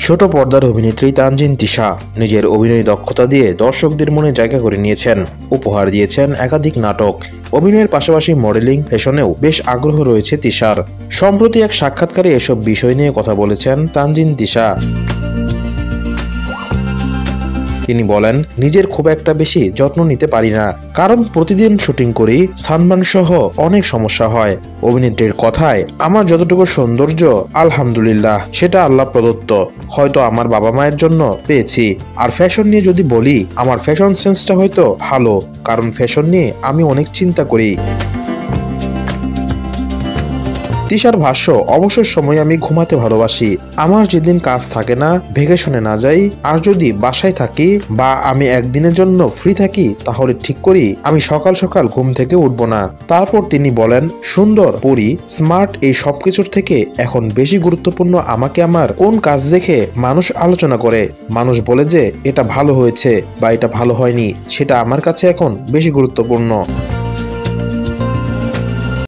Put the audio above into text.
ছোট পর্দার অভিনেত্রী তানজিন তিশা নিজের অভিনয় দক্ষতা দিয়ে দর্শকদের মনে জায়গা করে নিয়েছেন। উপহার দিয়েছেন একাধিক নাটক। অভিনয়ের পাশাপাশি মডেলিং, ফ্যাশনেও বেশ আগ্রহ রয়েছে তিশার। সম্প্রতি এক সাক্ষাৎকারে এসব বিষয় নিয়ে কথা বলেছেন তানজিন তিশা। তিনি বলেন, নিজের খুব একটা বেশি যত্ন নিতে পারি না, কারণ প্রতিদিন শুটিং করি, সানবার্ন সহ অনেক সমস্যা হয়। অভিনেত্রীর কথায়, আমার যতটুকু সৌন্দর্য আলহামদুলিল্লাহ সেটা আল্লাহ প্রদত্ত, হয়তো আমার বাবা মায়ের জন্য পেয়েছি। আর ফ্যাশন নিয়ে যদি বলি, আমার ফ্যাশন সেন্সটা হয়তো ভালো, কারণ ফ্যাশন নিয়ে আমি অনেক চিন্তা করি। তিশার ভাষ্য, অবসর সময় আমি ঘুমাতে ভালোবাসি। আমার যেদিন কাজ থাকে না, ভ্যাকেশনে না যাই, আর যদি বাসায় থাকি বা আমি একদিনের জন্য ফ্রি থাকি, তাহলে ঠিক করি আমি সকাল সকাল ঘুম থেকে উঠব না। তারপর তিনি বলেন, সুন্দর, পরি, স্মার্ট এই সবকিছুর থেকে এখন বেশি গুরুত্বপূর্ণ আমাকে আমার কোন কাজ দেখে মানুষ আলোচনা করে, মানুষ বলে যে এটা ভালো হয়েছে বা এটা ভালো হয়নি, সেটা আমার কাছে এখন বেশি গুরুত্বপূর্ণ।